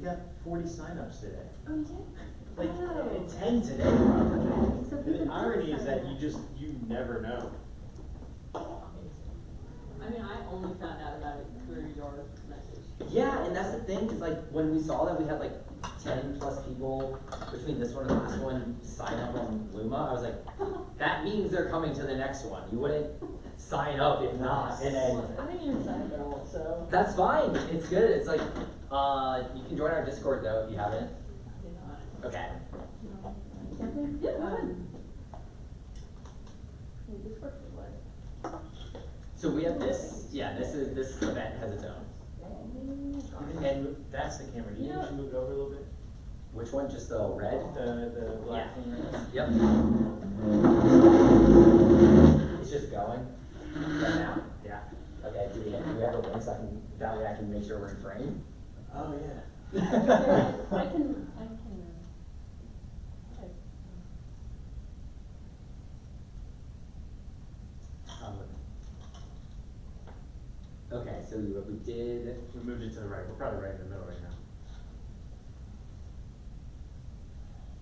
got 40 signups today. Oh, you did? Like, Oh. 10 today, probably. So The people irony do is that sign you never know. I mean, I only found out about it through your message. Yeah, and that's the thing, is like, when we saw that we had like 10 plus people between this one and the last one sign up on Luma, I was like, that means they're coming to the next one. You wouldn't sign up if not. And then, I didn't even sign up at all, so. that's fine, it's good. It's like, you can join our Discord though if you haven't. Okay. Yeah, go ahead. So we have this, yeah, this event has its own. And that's the camera. You should move it over a little bit. Which one, just the red? The black Yeah. thing right there. Yep. It's just going right now? Yeah. Okay, do we have a link so that way I can make sure we're in frame? Oh, yeah. I can. Okay, so we did. We moved it to the right. We're probably right in the middle right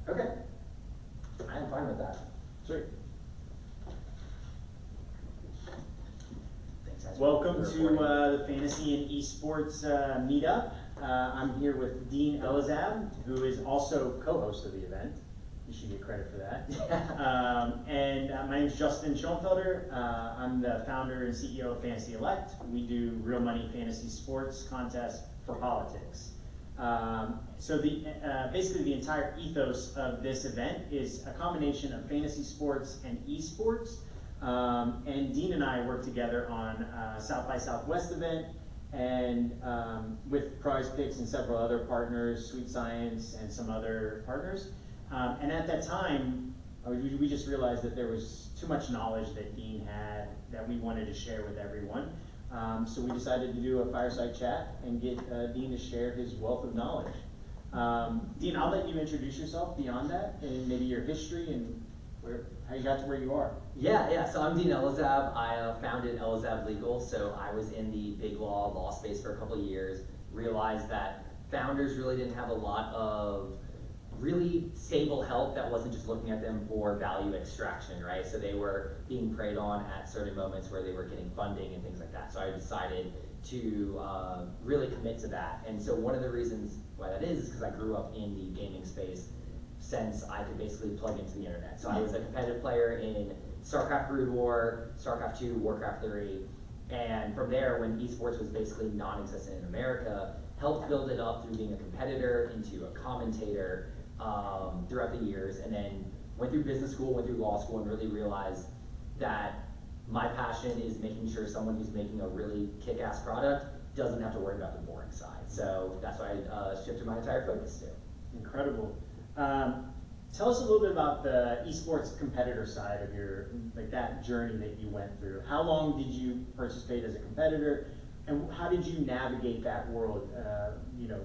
now. Okay. I am fine with that. Sweet. Thanks, guys. Welcome for to recording. the Fantasy and Esports Meetup. I'm here with Dean Elizab, who is also co-host of the event. You should get credit for that. My name is Justin Schoenfelder. I'm the founder and CEO of Fantasy Elect. We do real money fantasy sports contests for politics. Basically the entire ethos of this event is a combination of fantasy sports and esports. And Dean and I work together on South by Southwest event, and with Prize Picks and several other partners, Sweet Science and some other partners. And at that time, we just realized that there was too much knowledge that Dean had that we wanted to share with everyone. So we decided to do a fireside chat and get Dean to share his wealth of knowledge. Dean, I'll let you introduce yourself beyond that, and maybe your history and how you got to where you are. Yeah, so I'm Dean Elizab. I founded Elizab Legal, so I was in the big law space for a couple of years, realized that founders really didn't have a lot of really stable help that wasn't just looking at them for value extraction, right? So they were being preyed on at certain moments where they were getting funding and things like that. So I decided to really commit to that. And so one of the reasons why that is because I grew up in the gaming space since I could basically plug into the internet. So I was a competitive player in StarCraft Brood War, StarCraft 2, Warcraft 3, and from there, when esports was basically non-existent in America, helped build it up through being a competitor into a commentator throughout the years, and then went through business school, went through law school, and really realized that my passion is making sure someone who's making a really kick-ass product doesn't have to worry about the boring side. So that's why I shifted my entire focus to. Incredible. Tell us a little bit about the esports competitor side of your, like that journey that you went through. How long did you participate as a competitor, and how did you navigate that world?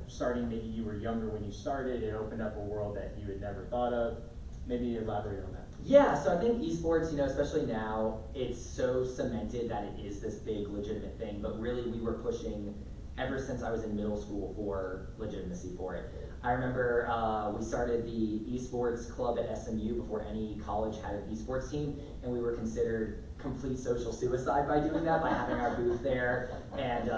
Starting maybe you were younger when you started, it opened up a world that you had never thought of. Maybe elaborate on that. Yeah, so I think esports, especially now, it's so cemented that it is this big legitimate thing, but really we were pushing ever since I was in middle school for legitimacy for it. I remember we started the esports club at SMU before any college had an esports team, and we were considered complete social suicide by doing that, by having our booth there and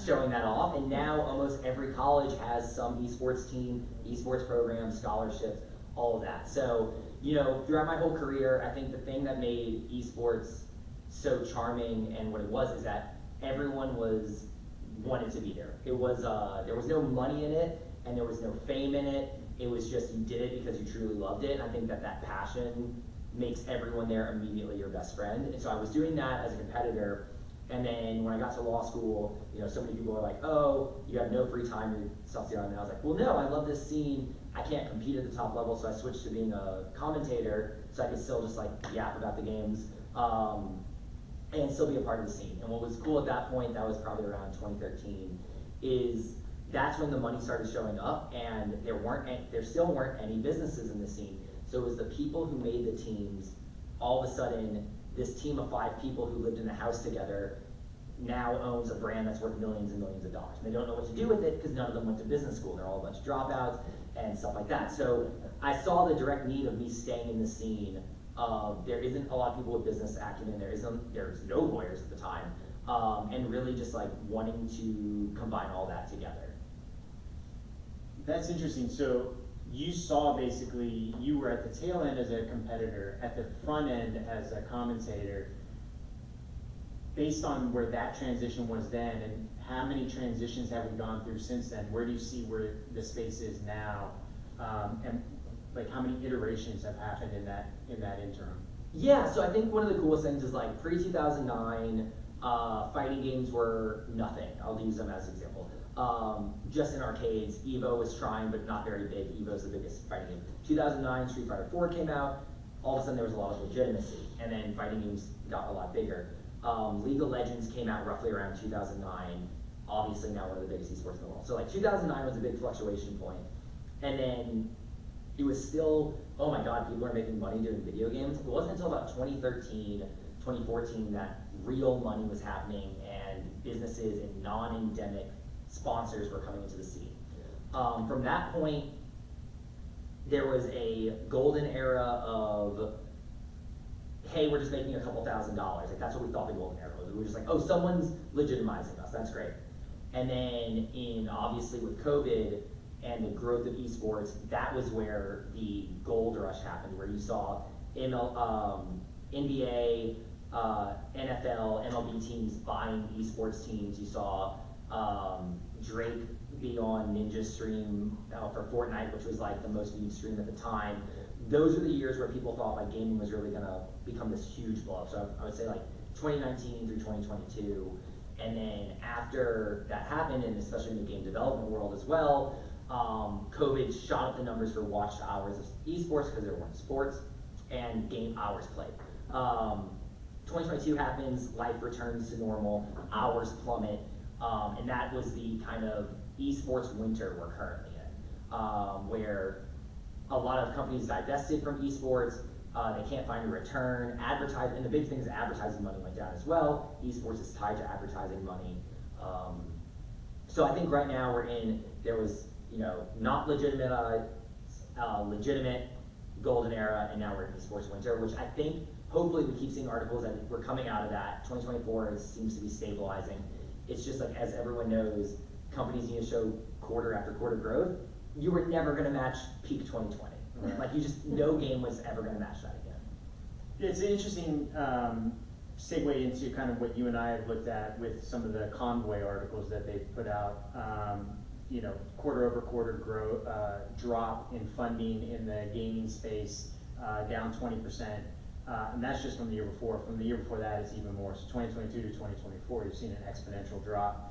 showing that off. And now almost every college has some esports team, esports program, scholarships, all of that. So, throughout my whole career, I think the thing that made esports so charming and what it was is that everyone wanted to be there. It was there was no money in it, and there was no fame in it. It was just you did it because you truly loved it. And I think that passion makes everyone there immediately your best friend. And so I was doing that as a competitor, and then when I got to law school, so many people were like, oh, you have no free time, you're self-dealing. And I was like, well, no, I love this scene. I can't compete at the top level, so I switched to being a commentator so I could still just yap about the games and still be a part of the scene. And what was cool at that point, that was probably around 2013, is that's when the money started showing up, and there still weren't any businesses in the scene. So it was the people who made the teams. All of a sudden, this team of 5 people who lived in a house together now owns a brand that's worth millions and millions of dollars. And they don't know what to do with it because none of them went to business school. They're all a bunch of dropouts and stuff like that. So I saw the direct need of me staying in the scene. There isn't a lot of people with business acumen. There's no lawyers at the time. And really just like wanting to combine all that together. That's interesting. So you saw basically, you were at the tail end as a competitor, at the front end as a commentator. Based on where that transition was then, and how many transitions have we gone through since then? Where do you see where the space is now? And like how many iterations have happened in that interim? Yeah, so I think one of the coolest things is like pre-2009, fighting games were nothing. I'll use them as an example. Just in arcades, Evo was trying, but not very big. Evo's the biggest fighting game. 2009, Street Fighter 4 came out. All of a sudden there was a lot of legitimacy, and then fighting games got a lot bigger. League of Legends came out roughly around 2009. Obviously now one of the biggest esports in the world. So like 2009 was a big fluctuation point. And then it was still, oh my God, people are making money doing video games. It wasn't until about 2013, 2014 that real money was happening and businesses and non-endemic sponsors were coming into the scene. From that point, there was a golden era of, hey, we're just making a couple $1,000. Like that's what we thought the golden era was. We were just like, oh, someone's legitimizing us. That's great. And then obviously with COVID and the growth of esports, that was where the gold rush happened, where you saw NBA, NFL, MLB teams buying esports teams. You saw Drake be on Ninja Stream for Fortnite, which was like the most viewed stream at the time. Those are the years where people thought like gaming was really gonna become this huge blow. So I would say like 2019 through 2022. And then after that happened, and especially in the game development world as well, COVID shot up the numbers for watched hours of esports because there weren't sports, and game hours played. 2022 happens, life returns to normal, hours plummet, and that was the kind of esports winter we're currently in, where a lot of companies divested from esports. They can't find a return. Advertising, and the big thing is advertising money went down as well. Esports is tied to advertising money. So I think right now there was, not legitimate, legitimate golden era, and now we're in esports winter, which I think hopefully we keep seeing articles that we're coming out of that. 2024 seems to be stabilizing. It's just like, as everyone knows, companies need to show quarter after quarter growth. You were never going to match peak 2020. Right. Like no game was ever going to match that again. It's an interesting segue into kind of what you and I have looked at with some of the Convoy articles that they've put out. Quarter over quarter drop in funding in the gaming space, down 20%. And that's just from the year before. From the year before that, it's even more. So 2022 to 2024, you've seen an exponential drop.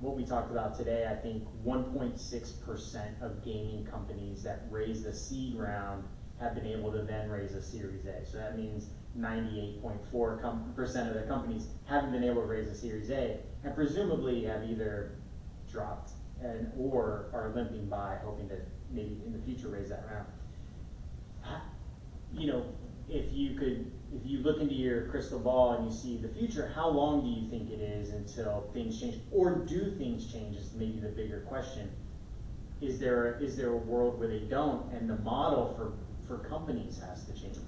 What we talked about today, I think 1.6% of gaming companies that raised the seed round have been able to then raise a Series A. So that means 98.4% of the companies haven't been able to raise a Series A, and presumably have either dropped or are limping by, hoping to maybe in the future raise that round. If you look into your crystal ball and you see the future, how long do you think it is until things change? Or do things change is maybe the bigger question. Is there a world where they don't, and the model for companies has to change?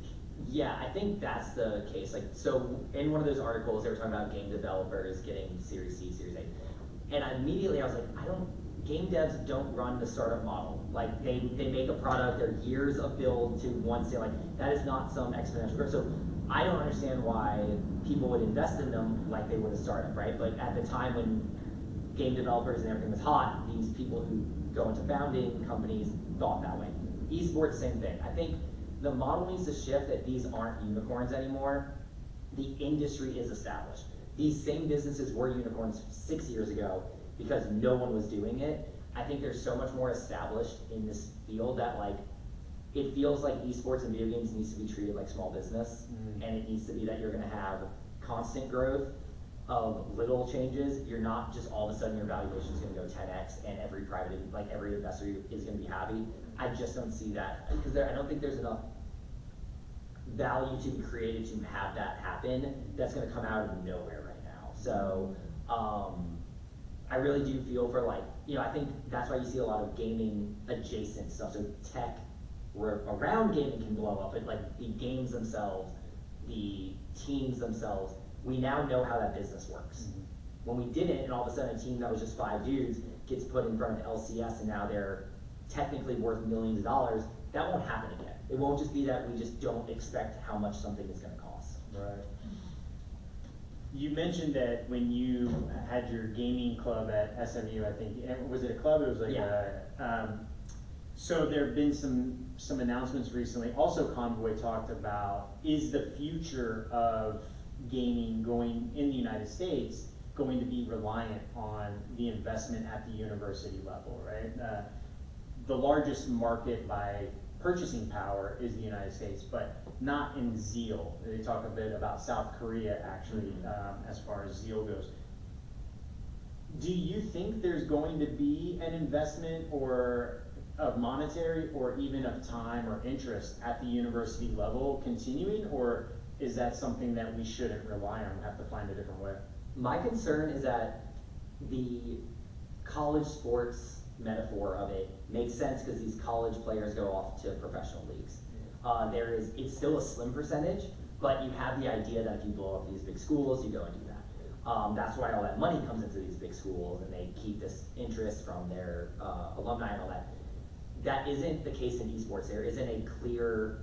Yeah, I think that's the case. Like, so in one of those articles, they were talking about game developers getting Series C, Series A. And I was like, game devs don't run the startup model. Like they make a product, they're years of build to one sale. Like that is not some exponential growth. So I don't understand why people would invest in them like they would a startup, right? But at the time when game developers and everything was hot, these people who go into founding companies thought that way. Esports, same thing. I think the model needs to shift, that these aren't unicorns anymore. The industry is established. These same businesses were unicorns 6 years ago because no one was doing it. I think there's so much more established in this field that like, it feels like esports and video games needs to be treated like small business, and it needs to be that you're gonna have constant growth of little changes. You're not just all of a sudden your valuation is gonna go 10x and every investor is gonna be happy. I just don't see that, because I don't think there's enough value to be created to have that happen that's gonna come out of nowhere right now. So, I really do feel for like, I think that's why you see a lot of gaming adjacent stuff. So tech around gaming can blow up, but like the games themselves, the teams themselves, we now know how that business works. Mm-hmm. When we didn't, and all of a sudden a team that was just 5 dudes gets put in front of LCS and now they're technically worth millions of dollars, that won't happen again. It won't just be that we just don't expect how much something is gonna cost. Right. You mentioned that when you had your gaming club at SMU, I think, was it a club? It was like so there have been some announcements recently. Also, Convoy talked about, is the future of gaming going in the United States going to be reliant on the investment at the university level, right? The largest market by purchasing power is the United States, but not in zeal. They talk a bit about South Korea, actually, as far as zeal goes. Do you think there's going to be an investment or of monetary or even of time or interest at the university level continuing, or is that something that we shouldn't rely on, have to find a different way? My concern is that the college sports metaphor of it makes sense because these college players go off to professional leagues. It's still a slim percentage, but you have the idea that if you blow up these big schools, you go and do that. That's why all that money comes into these big schools, and they keep this interest from their alumni and all that. That isn't the case in esports. There isn't a clear,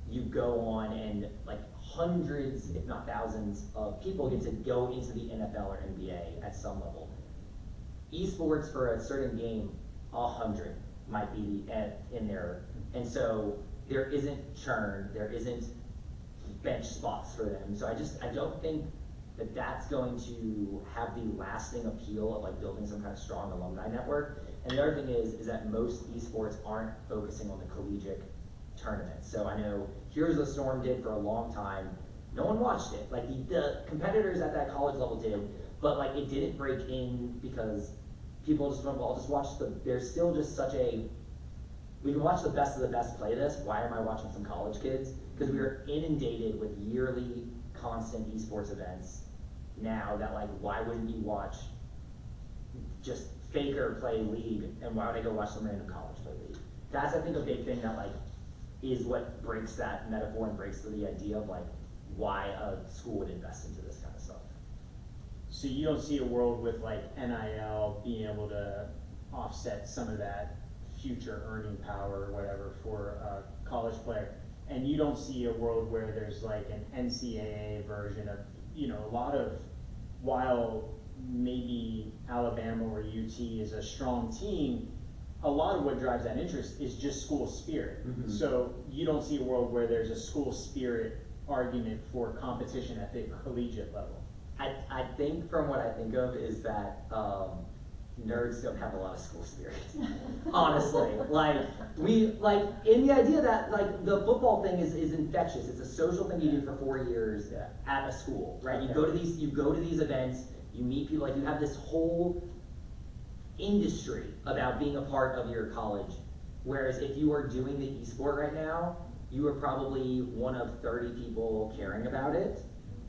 you go on and like hundreds, if not thousands, of people get to go into the NFL or NBA at some level. Esports for a certain game, 100 might be in there. And so there isn't churn, there isn't bench spots for them. So I don't think that that's going to have the lasting appeal of like building some kind of strong alumni network. And the other thing is that most esports aren't focusing on the collegiate tournaments. So I know Heroes of the Storm did for a long time. No one watched it. Like the competitors at that college level did, but like it didn't break in because people just went, well, I'll just watch there's still just such a, we can watch the best of the best play this. Why am I watching some college kids? Because we are inundated with yearly constant esports events now that like, why wouldn't you watch just Faker play League, and why would I go watch some random college play League? That's, I think, a big thing that like is what breaks that metaphor and breaks the idea of like why a school would invest into this kind of stuff. So you don't see a world with like NIL being able to offset some of that future earning power or whatever for a college player, and you don't see a world where there's like an NCAA version of, a lot of, while maybe Alabama or UT is a strong team, a lot of what drives that interest is just school spirit. Mm-hmm. So you don't see a world where there's a school spirit argument for competition at the collegiate level. I think from what I think of is that nerds don't have a lot of school spirit. Honestly, in the idea that like the football thing is infectious. It's a social thing you do for 4 years at a school, right? Okay. You go to these events, you meet people, like you have this whole industry about being a part of your college. Whereas if you are doing the esport right now, you are probably one of 30 people caring about it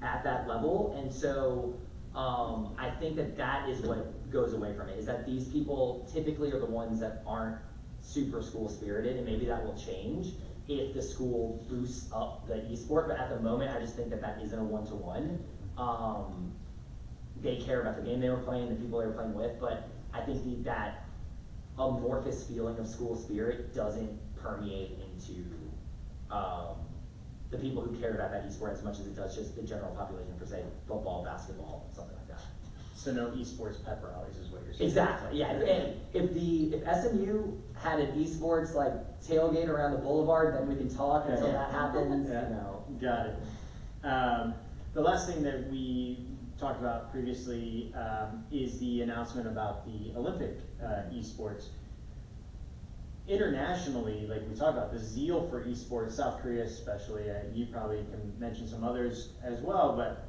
at that level. And so I think that is what goes away from it, is that these people typically are the ones that aren't super school spirited, and maybe that will change if the school boosts up the esport. But at the moment, I just think that isn't a one-to-one. They care about the game they were playing, the people they were playing with, but I think that amorphous feeling of school spirit doesn't permeate into the people who care about that esport as much as it does just the general population for, say, football, basketball, something like that. So no esports pep rallies is what you're saying. Exactly, yeah. And if SMU had an esports like tailgate around the boulevard, then we can talk until that happens. Got it. The last thing that we talked about previously is the announcement about the Olympic esports. Internationally, like we talked about, the zeal for esports, South Korea especially, you probably can mention some others as well, but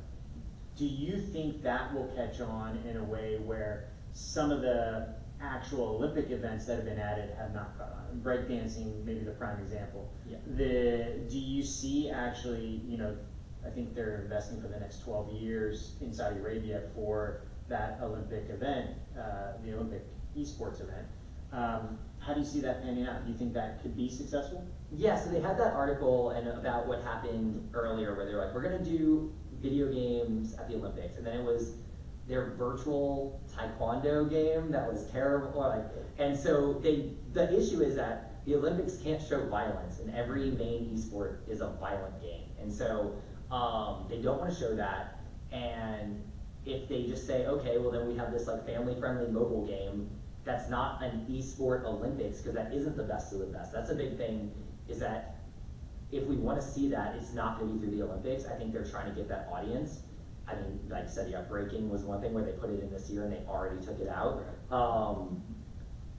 do you think that will catch on in a way where some of the actual Olympic events that have been added have not caught on? Breakdancing, maybe the prime example. Yeah. Do you see actually, I think they're investing for the next 12 years in Saudi Arabia for that Olympic event, the Olympic esports event. How do you see that panning out? Do you think that could be successful? Yeah, so they had that article and about what happened earlier where they're like, we're gonna do video games at the Olympics, and then it was their virtual taekwondo game that was terrible. Like, and so the issue is that the Olympics can't show violence, and every main esport is a violent game. And so they don't want to show that, and if they just say, okay, well then we have this like family-friendly mobile game, that's not an esport Olympics, because that isn't the best of the best. That's a big thing, is that if we want to see that, it's not going to be through the Olympics. I think they're trying to get that audience. I mean, like I said, yeah, breaking was one thing where they put it in this year and they already took it out.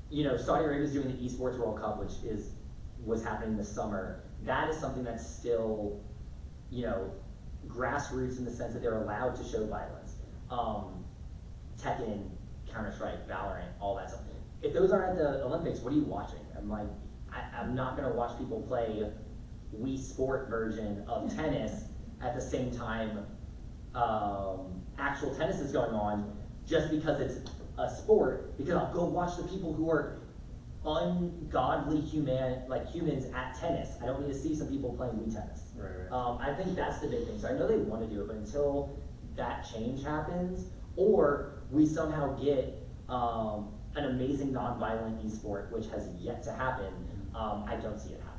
You know, Saudi Arabia is doing the Esports World Cup, which was happening this summer. That is something that's still, you know, grassroots in the sense that they're allowed to show violence. Tekken, Counter-Strike, Valorant, all that stuff. If those aren't at the Olympics, what are you watching? I'm like, I'm not gonna watch people play Wii Sport version of tennis at the same time actual tennis is going on, just because it's a sport, because I'll go watch the people who are ungodly humans at tennis. I don't need to see some people playing Wii tennis. Right. I think that's the big thing. So I know they want to do it, but until that change happens, or we somehow get an amazing non-violent esport, which has yet to happen, I don't see it happening.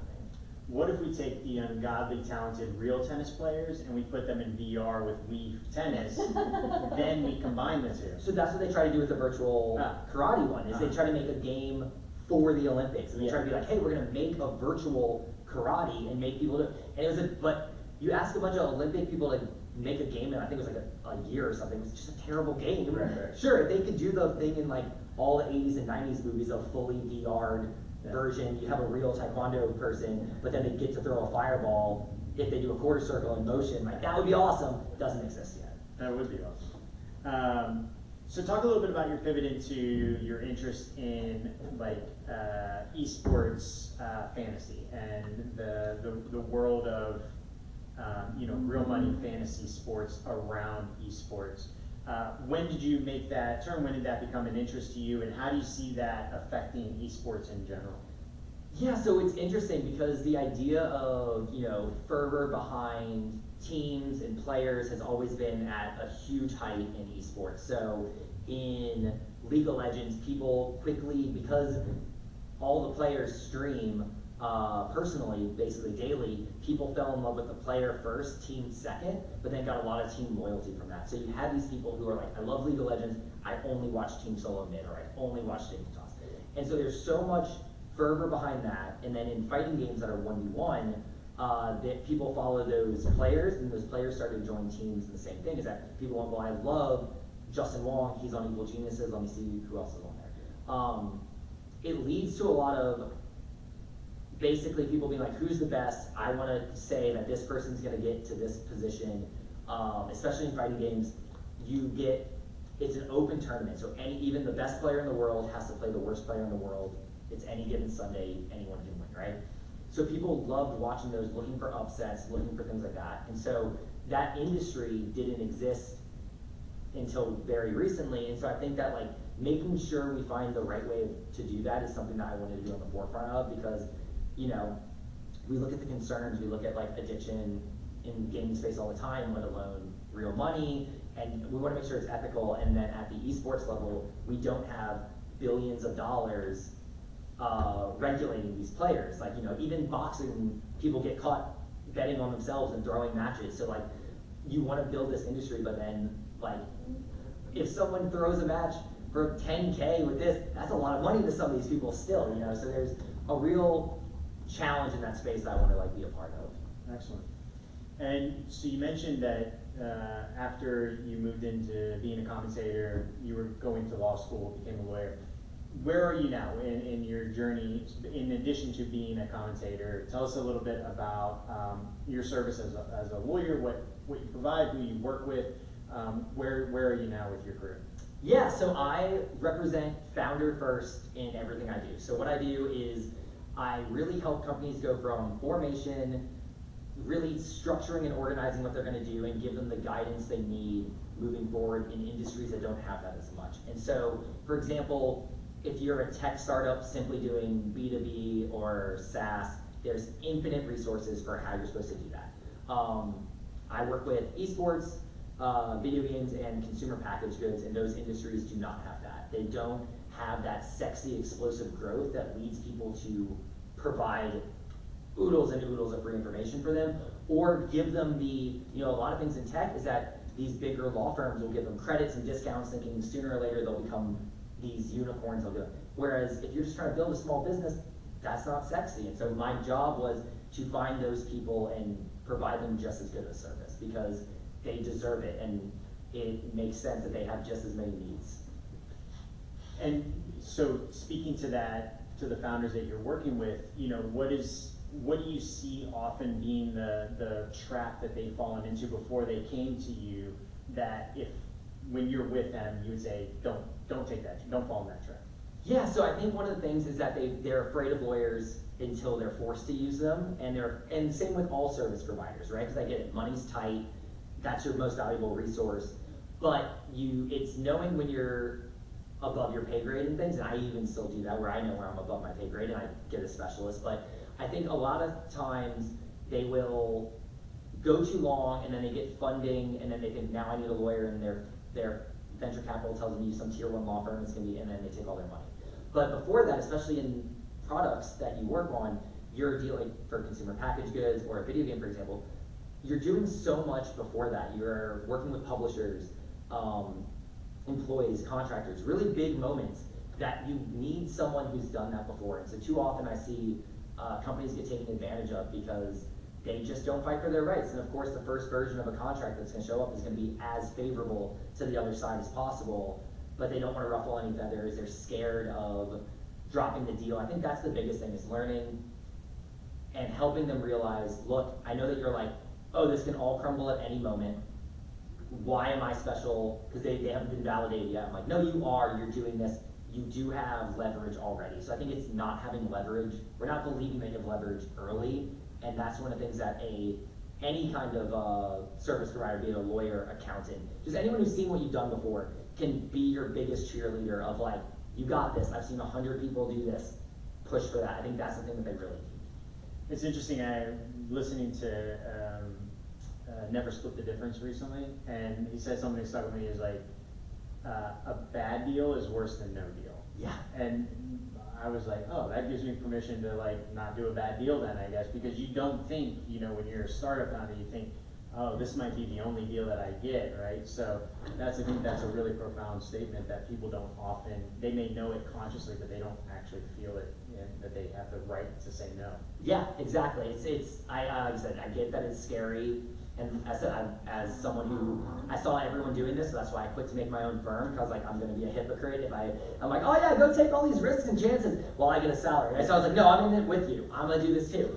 What if we take the ungodly talented real tennis players and we put them in VR with Wii tennis, then we combine the two? So that's what they try to do with the virtual karate one, is they try to make a game for the Olympics. And they try to be like, hey, we're gonna make a virtual karate and make people do, and it was but you ask a bunch of Olympic people to make a game, and I think it was like a year or something, it was just a terrible game. Right. Sure, they could do the thing in like all the 80s and 90s movies, a fully VR'd version, you have a real taekwondo person, but then they get to throw a fireball if they do a quarter circle in motion, like that would be awesome. Doesn't exist yet. That would be awesome. So talk a little bit about your pivot into your interest in like esports fantasy and the world of you know, real money fantasy sports around esports. When did you make that turn? When did that become an interest to you, and how do you see that affecting esports in general? Yeah, so it's interesting because the idea of, you know, fervor behind teams and players has always been at a huge height in esports. So in League of Legends, people quickly, because all the players stream personally, basically daily, people fell in love with the player first, team second, but then got a lot of team loyalty from that. So you have these people who are like, I love League of Legends, I only watch team solo mid, or I only watch team toss. And so there's so much fervor behind that, and then in fighting games that are 1v1, that people follow those players, and those players started to join teams, and the same thing is that people went, well, I love Justin Wong, he's on Evil Geniuses, let me see who else is on there. It leads to a lot of basically people being like, who's the best? I want to say that this person's going to get to this position, especially in fighting games. It's an open tournament, so even the best player in the world has to play the worst player in the world. It's any given Sunday, anyone can win, right? So people loved watching those, looking for upsets, looking for things like that. And so that industry didn't exist until very recently, and so I think that like making sure we find the right way to do that is something that I wanted to be on the forefront of, because, you know, we look at the concerns, we look at like addiction in gaming space all the time, let alone real money, and we want to make sure it's ethical, and then at the esports level, we don't have billions of dollars regulating these players. Like, you know, even boxing, people get caught betting on themselves and throwing matches, so like, you want to build this industry, but then like, if someone throws a match for 10K with this, that's a lot of money to some of these people still, you know, so there's a real challenge in that space that I want to like be a part of. Excellent. And so you mentioned that after you moved into being a commentator, you were going to law school, became a lawyer. Where are you now in your journey, in addition to being a commentator? Tell us a little bit about your service as a lawyer, what you provide, who you work with. Where are you now with your career? Yeah, so I represent founder first in everything I do. So what I do is I really help companies go from formation really structuring and organizing what they're gonna do and give them the guidance they need moving forward in industries that don't have that as much. And so, for example, if you're a tech startup simply doing B2B or SaaS, there's infinite resources for how you're supposed to do that. I work with esports, video games, and consumer packaged goods, and those industries do not have that. They don't have that sexy, explosive growth that leads people to provide oodles and oodles of free information for them, or give them the, a lot of things in tech is that these bigger law firms will give them credits and discounts thinking sooner or later they'll become these unicorns. Whereas if you're just trying to build a small business, that's not sexy. And so my job was to find those people and provide them just as good a service because they deserve it, and it makes sense that they have just as many needs. And so speaking to that, to the founders that you're working with, what do you see often being the trap that they've fallen into before they came to you, that when you're with them, you would say, don't take that, don't fall in that trap? Yeah, so I think one of the things is that they're afraid of lawyers until they're forced to use them, and same with all service providers, right? Because I get it, money's tight, that's your most valuable resource, but it's knowing when you're above your pay grade and things, and I even still do that where I know where I'm above my pay grade and I get a specialist, but I think a lot of times they will go too long and then they get funding and then they think, now I need a lawyer, and their venture capital tells them to use some tier 1 law firm, and then they take all their money. But before that, especially in products that you work on, you're dealing for consumer packaged goods or a video game, for example, you're doing so much before that. You're working with publishers, employees, contractors, really big moments that you need someone who's done that before. And so too often I see companies get taken advantage of because they just don't fight for their rights. And of course, the first version of a contract that's going to show up is going to be as favorable to the other side as possible, but they don't want to ruffle any feathers. They're scared of dropping the deal. I think that's the biggest thing, is learning and helping them realize, look, I know that you're like, oh, this can all crumble at any moment. Why am I special? Because they haven't been validated yet. I'm like, no, you are. You're doing this. You do have leverage already. So I think it's not having leverage. We're not believing that you have leverage early, and that's one of the things that any kind of service provider, be it a lawyer, accountant, just anyone who's seen what you've done before, can be your biggest cheerleader of like, you got this. I've seen 100 people do this. Push for that. I think that's the thing that they really need. It's interesting. I'm listening to Never Split the Difference recently, and he said something that stuck with me, is like, a bad deal is worse than no deal. Yeah. And I was like, oh, that gives me permission to like not do a bad deal then, I guess, because you don't think, when you're a startup founder, you think, oh, this might be the only deal that I get, right? So I think that's a really profound statement that people don't often, they may know it consciously, but they don't actually feel it, that they have the right to say no. Yeah, exactly. Like I said, I get that it's scary. And I said, as someone who, I saw everyone doing this, so that's why I quit to make my own firm, because like, I'm going to be a hypocrite if I'm like, oh yeah, go take all these risks and chances while I get a salary. So I was like, no, I'm in it with you. I'm going to do this too.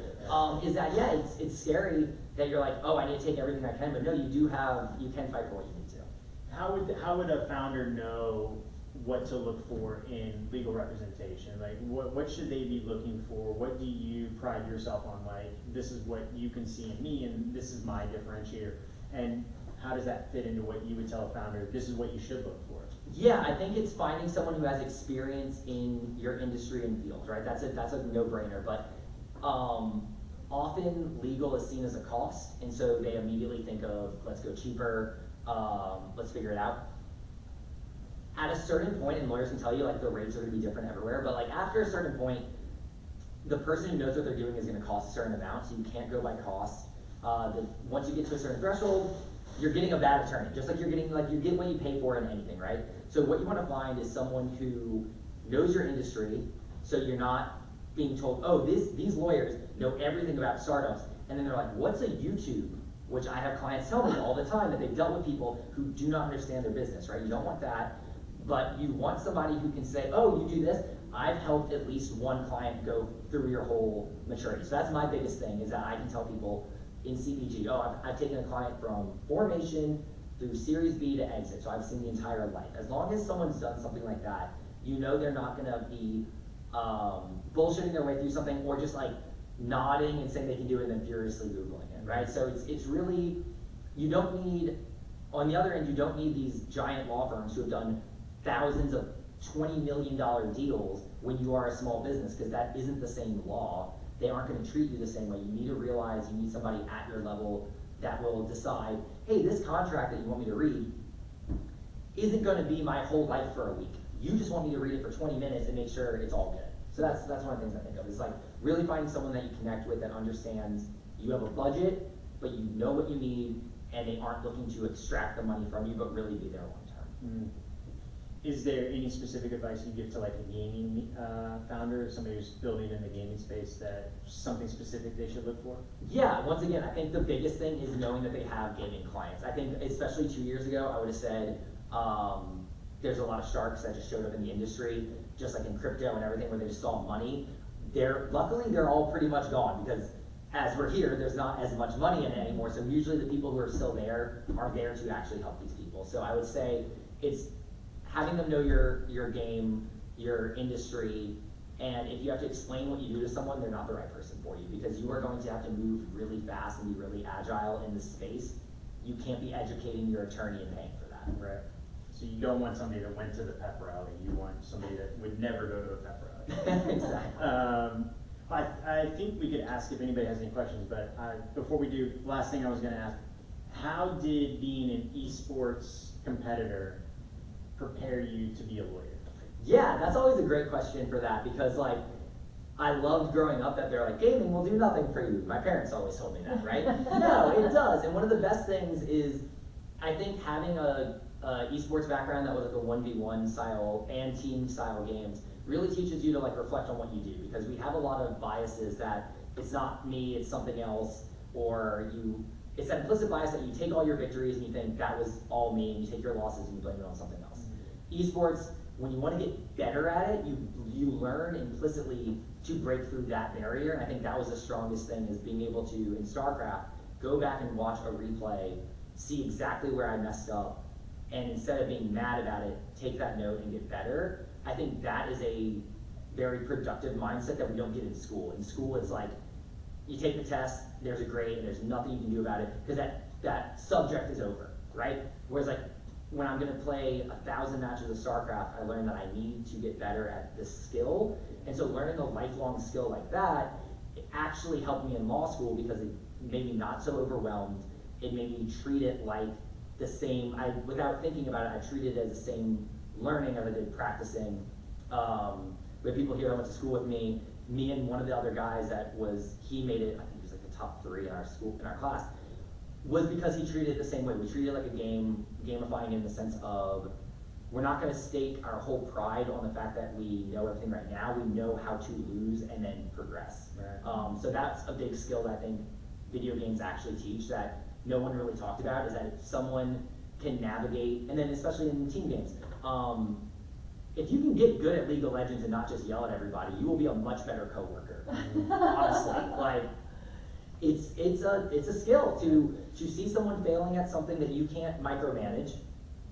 Is that, yeah, it's scary that you're like, oh, I need to take everything I can, but no, you can fight for what you need to. How would a founder know what to look for in legal representation? Like, what should they be looking for? What do you pride yourself on? Like, this is what you can see in me, and this is my differentiator. And how does that fit into what you would tell a founder, this is what you should look for? Yeah, I think it's finding someone who has experience in your industry and field, right? That's a no-brainer, but often legal is seen as a cost, and so they immediately think of, let's go cheaper, let's figure it out. At a certain point, and lawyers can tell you, like, the rates are going to be different everywhere, but like after a certain point, the person who knows what they're doing is going to cost a certain amount, so you can't go by cost. Once you get to a certain threshold, you're getting a bad attorney, just like you get what you pay for in anything, right? So what you want to find is someone who knows your industry, so you're not being told, oh, these lawyers know everything about startups, and then they're like, what's a YouTube? Which I have clients tell me all the time that they've dealt with people who do not understand their business, right? You don't want that. But you want somebody who can say, oh, you do this. I've helped at least one client go through your whole maturity. So that's my biggest thing, is that I can tell people in CPG, oh, I've taken a client from formation through Series B to exit. So I've seen the entire life. As long as someone's done something like that, you know they're not going to be bullshitting their way through something, or just like nodding and saying they can do it and then furiously Googling it, right? So it's really, you don't need, on the other end, you don't need these giant law firms who have done thousands of $20 million deals when you are a small business, because that isn't the same law. They aren't going to treat you the same way. You need to realize you need somebody at your level that will decide, hey, this contract that you want me to read isn't going to be my whole life for a week. You just want me to read it for 20 minutes and make sure it's all good. So that's one of the things I think of, is like really finding someone that you connect with that understands you have a budget, but you know what you need, and they aren't looking to extract the money from you, but really be there long term. Is there any specific advice you give to like a gaming founder, somebody who's building in the gaming space, that something specific they should look for? Yeah, once again, I think the biggest thing is knowing that they have gaming clients. I think especially 2 years ago, I would have said there's a lot of sharks that just showed up in the industry, just like in crypto and everything, where they just saw money. Luckily, they're all pretty much gone, because as we're here, there's not as much money in it anymore. So usually the people who are still there are there to actually help these people. So I would say it's having them know your game, your industry, and if you have to explain what you do to someone, they're not the right person for you, because you are going to have to move really fast and be really agile in this space. You can't be educating your attorney and paying for that. Right. So you don't want somebody that went to the pep rally. You want somebody that would never go to a pep rally. Exactly. I think we could ask if anybody has any questions, but before we do, last thing I was going to ask, how did being an esports competitor prepare you to be a lawyer? Yeah, that's always a great question for that, because like, I loved growing up that they're like, gaming will do nothing for you. My parents always told me that, right? No, it does. And one of the best things is, I think having a esports background that was like a 1v1 style and team style games really teaches you to like reflect on what you do, because we have a lot of biases that it's not me, it's something else, or it's that implicit bias that you take all your victories and you think that was all me, and you take your losses and you blame it on something else. Esports, when you want to get better at it, you learn implicitly to break through that barrier, and I think that was the strongest thing, is being able to, in StarCraft, go back and watch a replay, see exactly where I messed up, and instead of being mad about it, take that note and get better. I think that is a very productive mindset that we don't get in school. In school, it's like, you take the test, there's a grade, and there's nothing you can do about it, because that subject is over, right? Whereas like, when I'm gonna play 1,000 matches of StarCraft, I learned that I need to get better at this skill. And so learning a lifelong skill like that, it actually helped me in law school, because it made me not so overwhelmed. It made me treat it like the same, without thinking about it, I treated it as the same learning as I did practicing. We have people here that went to school with me and one of the other guys he made it, I think he was like the top 3 in our class, was because he treated it the same way. We treated it like a game, gamifying in the sense of, we're not gonna stake our whole pride on the fact that we know everything right now. We know how to lose and then progress. Right. So that's a big skill that I think video games actually teach, that no one really talked about, is that if someone can navigate, and then especially in team games, if you can get good at League of Legends and not just yell at everybody, you will be a much better coworker. Honestly, like, it's a skill to see someone failing at something that you can't micromanage,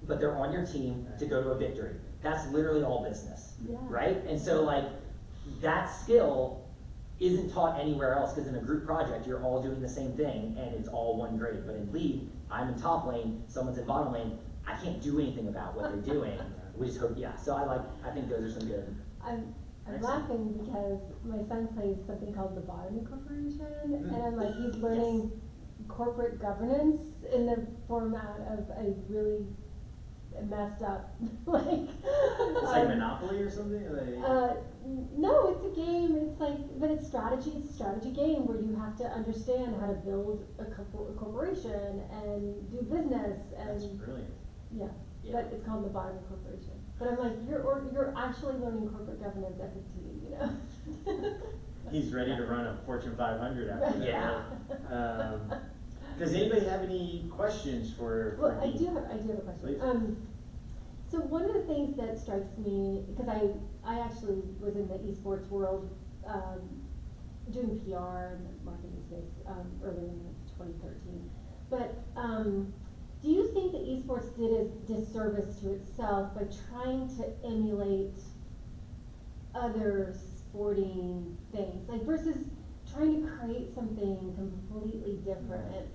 but they're on your team to go to a victory. That's literally all business, right? And so like, that skill isn't taught anywhere else, because in a group project, you're all doing the same thing and it's all one grade. But in League, I'm in top lane, someone's in bottom lane, I can't do anything about what they're doing. We just hope, so I think those are some good. I'm laughing because my son plays something called the Bottom Corporation, and I'm like, he's learning corporate governance in the format of a really messed up, like. It's like Monopoly or something? Like... no, it's a game. It's like, but it's strategy. It's a strategy game where you have to understand how to build a corporation and do business. And that's brilliant. Yeah. But it's called the Bottom Corporation. But I'm like, you're actually learning corporate governance at 15, you know. He's ready to run a Fortune 500 after that. Yeah. Does anybody have any questions for? Well, I do have a question. Please. So one of the things that strikes me, because I actually was in the esports world, doing PR and marketing space early in 2013. But do you think that esports did a disservice to itself by trying to emulate other sporting things, like versus trying to create something completely different,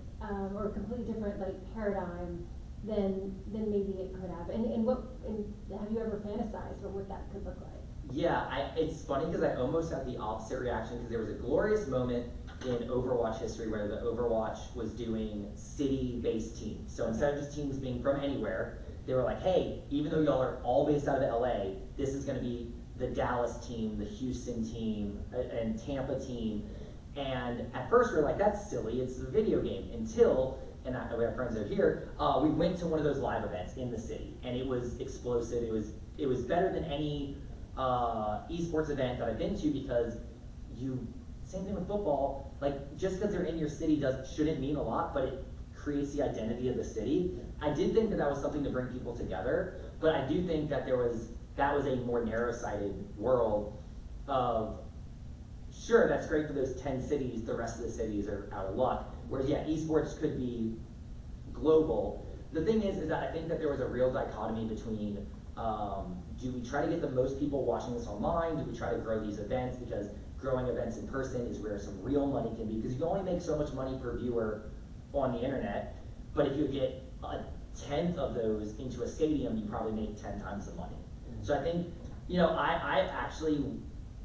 or completely different like paradigm than maybe it could have. And have you ever fantasized about what that could look like? Yeah, it's funny because I almost had the opposite reaction, because there was a glorious moment in Overwatch history where the Overwatch was doing city-based teams. So instead of just teams being from anywhere, they were like, hey, even though y'all are all based out of LA, this is going to be the Dallas team, the Houston team, and Tampa team. And at first we were like, that's silly, it's a video game, until, and we have friends that are here, we went to one of those live events in the city, and it was explosive. It was better than any esports event that I've been to, because same thing with football, like just because they're in your city shouldn't mean a lot, but it creates the identity of the city. I did think that was something to bring people together, but I do think that that was a more narrow-sighted world of, sure, that's great for those 10 cities, the rest of the cities are out of luck. Whereas, yeah, esports could be global. The thing is that I think that there was a real dichotomy between, do we try to get the most people watching this online? Do we try to grow these events? Because growing events in person is where some real money can be, because you can only make so much money per viewer on the internet, but if you get a 10th of those into a stadium, you probably make 10 times the money. So I think, I actually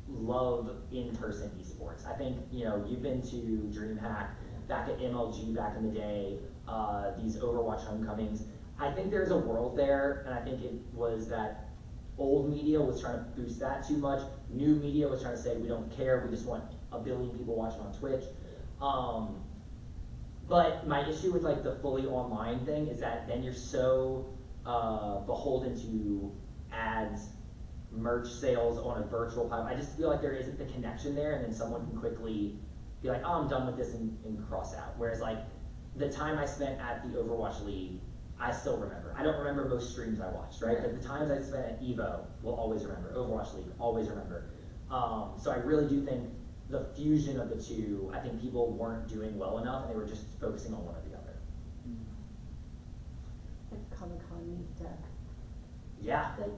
love in-person esports. I think, you've been to DreamHack, back at MLG back in the day, these Overwatch homecomings. I think there's a world there, and I think it was that old media was trying to boost that too much. New media was trying to say, we don't care, we just want a billion people watching on Twitch. But my issue with like the fully online thing is that then you're so beholden to ads, merch sales on a virtual platform. I just feel like there isn't the connection there, and then someone can quickly be like, oh, I'm done with this, and cross out. Whereas like the time I spent at the Overwatch League, I still remember. I don't remember most streams I watched, right? But the times I spent at EVO, will always remember. Overwatch League, always remember. So I really do think the fusion of the two, I think people weren't doing well enough, and they were just focusing on one or the other. Like Comic-Con needs to, Yeah. like,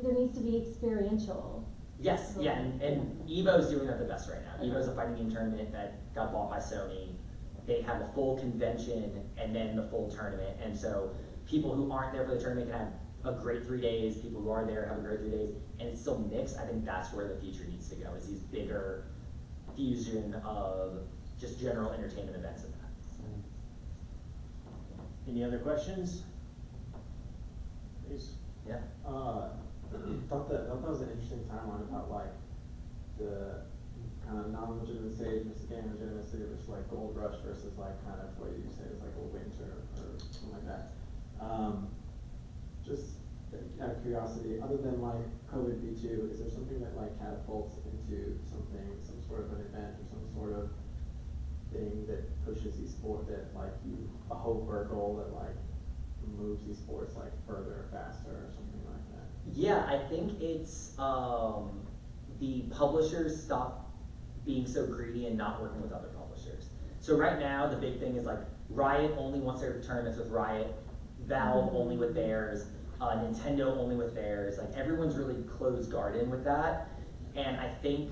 there needs to be experiential. Yes, yeah, and EVO's doing that the best right now. EVO's a fighting game tournament that got bought by Sony. They have a full convention and then the full tournament, and so people who aren't there for the tournament can have a great 3 days, people who are there have a great 3 days, and it's still mixed. I think that's where the future needs to go, is these bigger fusion of just general entertainment events and that. Any other questions? Please. Yeah. Thought that was an interesting timeline about like the kind of non-legitimacy versus game legitimacy versus like gold rush versus like kind of what you say is like a winter or something like that. Just out of curiosity, other than like COVID V2, is there something that like catapults into something, some sort of an event or some sort of thing that pushes esports, that like a hope or a goal that like moves esports like further, faster, or something like that? Yeah, I think it's the publishers stop being so greedy and not working with other publishers. So right now, the big thing is like Riot only wants their tournaments with Riot, Valve only with theirs, Nintendo only with theirs. Like everyone's really closed garden with that. And I think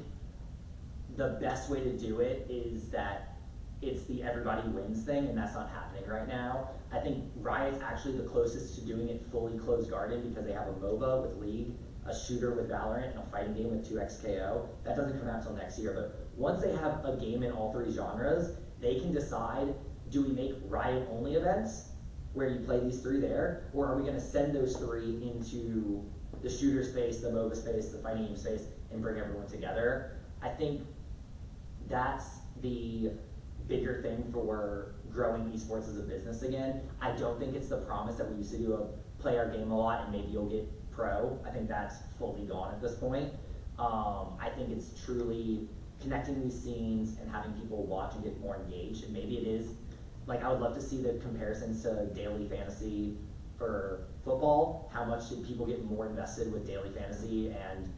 the best way to do it is that it's the everybody wins thing, and that's not happening right now. I think Riot's actually the closest to doing it fully closed garden, because they have a MOBA with League, a shooter with Valorant, and a fighting game with 2XKO. That doesn't come out until next year, but once they have a game in all three genres, they can decide, do we make Riot only events where you play these three there, or are we gonna send those three into the shooter space, the MOBA space, the fighting game space, and bring everyone together? I think that's the bigger thing for growing esports as a business again. I don't think it's the promise that we used to do of play our game a lot and maybe you'll get pro. I think that's fully gone at this point. I think it's truly connecting these scenes and having people watch and get more engaged. And maybe it is, like, I would love to see the comparisons to daily fantasy for football. How much did people get more invested with daily fantasy and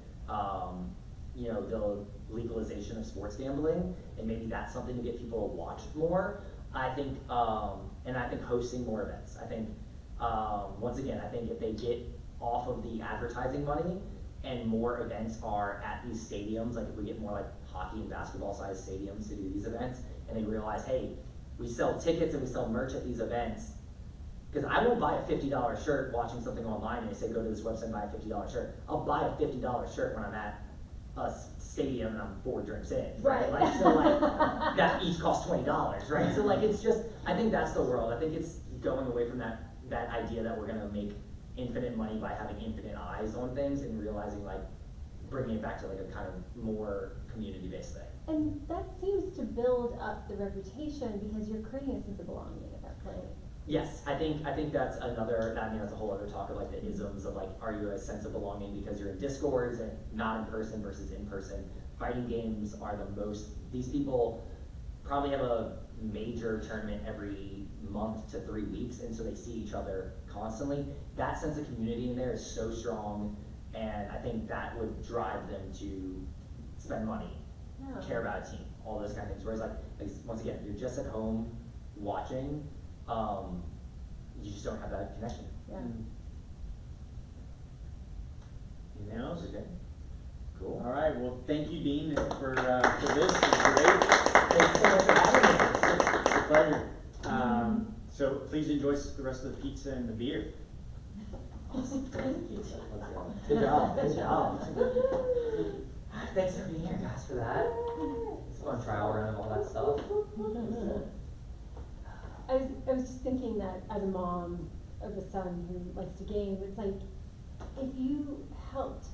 you know, the legalization of sports gambling? And maybe that's something to get people to watch more. I think, and I think hosting more events. I think, once again, I think if they get off of the advertising money and more events are at these stadiums, like if we get more like hockey and basketball sized stadiums to do these events, and they realize, hey, we sell tickets and we sell merch at these events. Because I won't buy a $50 shirt watching something online and they say go to this website and buy a $50 shirt. I'll buy a $50 shirt when I'm at a stadium and I'm 4 drinks in, right? Like, so like, that each costs $20, right? So like, it's just, I think that's the world. I think it's going away from that idea that we're gonna make infinite money by having infinite eyes on things and realizing like, bringing it back to like a kind of more community-based thing. And that seems to build up the reputation because you're creating a sense of belonging at that point. Yes, I think that's another, I mean, that's a whole other talk of like the isms of like, are you a sense of belonging because you're in Discords and not in person versus in person. Fighting games are the most, these people probably have a major tournament every month to 3 weeks, and so they see each other constantly. That sense of community in there is so strong, and I think that would drive them to spend money, care about a team, all those kind of things. Whereas like once again, you're just at home watching, you just don't have that connection. Yeah. Anything else? Okay. Cool. All right, well, thank you, Dean, for this. It's great. Thanks so much for having me. It's a pleasure. So please enjoy the rest of the pizza and the beer. Awesome. Let's go. Good job. Good job. Thanks for being here, guys, for that. It's a fun trial run and all that stuff. I was just thinking that as a mom of a son who likes to game, it's like, if you helped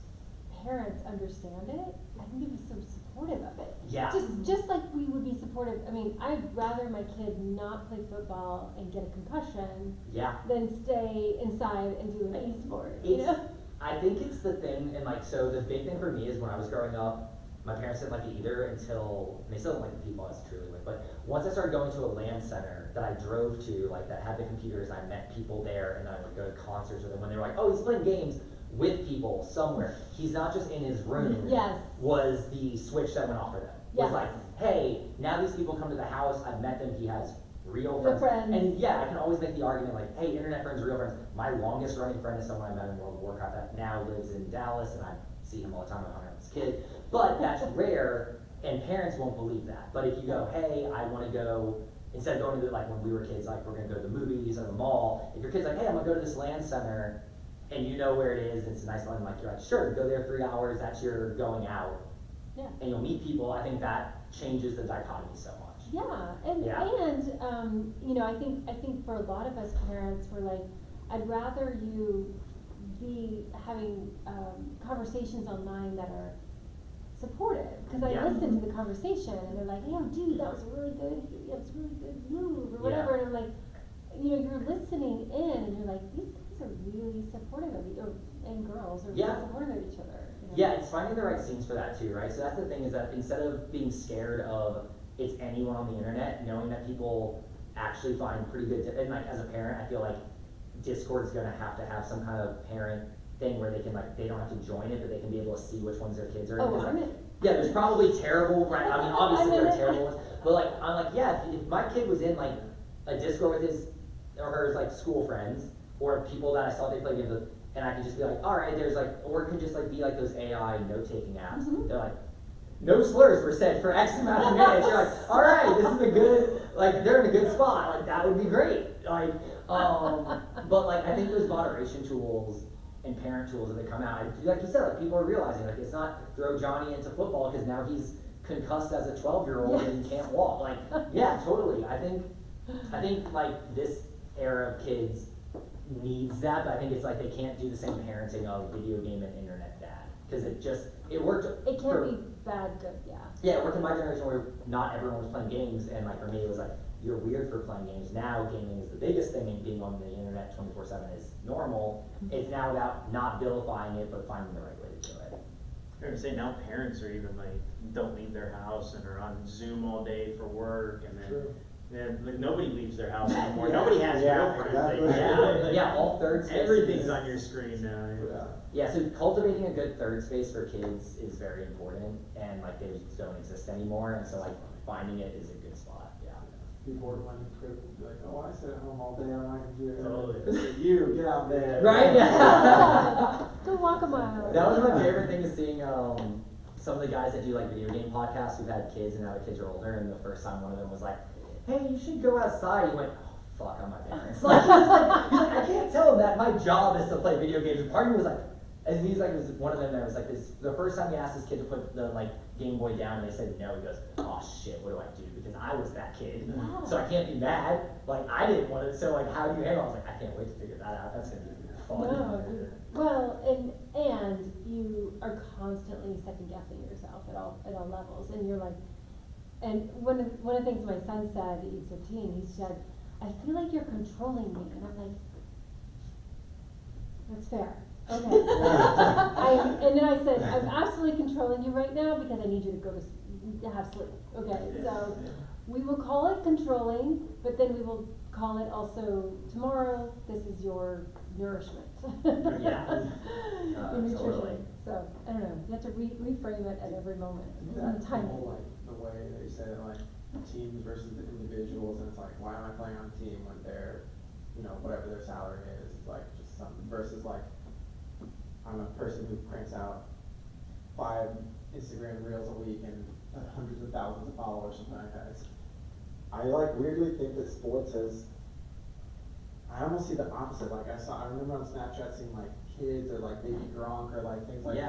parents understand it, I think they'd be so supportive of it. Yeah. Just like we would be supportive, I mean, I'd rather my kid not play football and get a concussion Yeah. than stay inside and do an e-sport, you know? I think it's the thing, and like, so the big thing for me is when I was growing up, my parents didn't like it either until, and they still don't like the people I was truly with, but once I started going to a LAN center that I drove to, like that had the computers, I met people there, and then I would go to concerts with them when they were like, oh, he's playing games with people somewhere. He's not just in his room. Yes. Was the switch that went off for them. Yes. Was like, hey, now these people come to the house, I've met them, he has real Real friends. friends. And yeah, I can always make the argument like, hey, internet friends, real friends. My longest running friend is someone I met in World of Warcraft that now lives in Dallas, and I see him all the time, I hung out with his kid. But that's rare, and parents won't believe that. But if you go, hey, I want to go, instead of going to like when we were kids, like we're going to go to the movies or the mall, if your kid's like, hey, I'm going to go to this LAN center, and you know where it is, it's a nice one, like you're like, sure, go there 3 hours, that's your going out. Yeah. And you'll meet people, I think that changes the dichotomy so much. Yeah, and you know, I think for a lot of us parents, we're like, I'd rather you be having conversations online that are supportive, because I listen to the conversation and they're like, oh dude, that was a really good move or whatever, and I'm like, you know, you're listening in and you're like, these guys are really supportive of each other, and girls are really supportive of each other. You know? Yeah, it's finding the right scenes for that too, right? So that's the thing, is that instead of being scared of it's anyone on the internet, knowing that people actually find pretty good, and like as a parent, I feel like Discord's gonna have to have some kind of parent thing where they can like, they don't have to join it, but they can be able to see which ones their kids are in. Oh, I'm in. Yeah, there's probably terrible, right? I mean, obviously there are terrible ones, but like, I'm like, yeah, if my kid was in like a Discord with his or her like school friends, or people that I saw they play games with, and I could just be like, all right, there's like, or it could just like be like those AI note-taking apps. They're like, no slurs were said for X amount of minutes. You're like, all right, this is a good, like they're in a good spot. Like that would be great. Like, but like I think those moderation tools and parent tools that they come out, like you said, like people are realizing like it's not throw Johnny into football because now he's concussed as a 12-year-old and he can't walk. Like, yeah, totally. I think like this era of kids needs that, but I think it's like they can't do the same parenting of video game and internet dad, because it worked. It can't be bad, good, yeah. Yeah, it worked in my generation where not everyone was playing games, and like for me it was like, you're weird for playing games. Now gaming is the biggest thing, and being on the internet 24/7 is normal. It's now about not vilifying it, but finding the right way to do it. I was gonna say, now parents are even like, don't leave their house and are on Zoom all day for work, and then like, nobody leaves their house anymore. Nobody has girlfriends. Exactly. Yeah, all third spaces. Everything's on your screen now. Yeah, so cultivating a good third space for kids is very important, and like they just don't exist anymore, and so like finding it is a good spot. Yeah. Before when the kid would be like, oh, I sit at home all day on my computer. Totally. You get out there. Right? Go walk a mile. That was my favorite thing, is seeing some of the guys that do like video game podcasts who've had kids and now the kids are older, and the first time one of them was like, hey, you should go outside, he went, oh fuck, I'm my parents. Like, he's like, I can't tell them that my job is to play video games. And part of me was like, and he's like, it was one of them that was like this, the first time he asked his kid to put the like Game Boy down and they said no, he goes, oh shit, what do I do? Because I was that kid, Wow. so I can't be mad, like I didn't want it, so like how do you handle it? I was like, I can't wait to figure that out, that's gonna be fun. No, well, and you are constantly second guessing yourself at all levels, and you're like, and one of the things my son said, he's 15, he said, I feel like you're controlling me, and I'm like, that's fair. Okay. And then I said, I'm absolutely controlling you right now because I need you to go to have sleep. Okay, so we will call it controlling, but then we will call it also tomorrow. This is your nourishment. Yeah. Your nutrition. Totally. So I don't know. You have to reframe it at every moment. That Time. whole, like, the way that you said, like, teams versus the individuals, and it's like, why am I playing on a team when they're, you know, whatever their salary is, it's like just something, versus like, I'm a person who cranks out 5 Instagram reels a week and hundreds of thousands of followers, something like that. I like weirdly think that sports has, I almost see the opposite. Like I remember on Snapchat seeing like kids or like baby Gronk or like things like Yeah.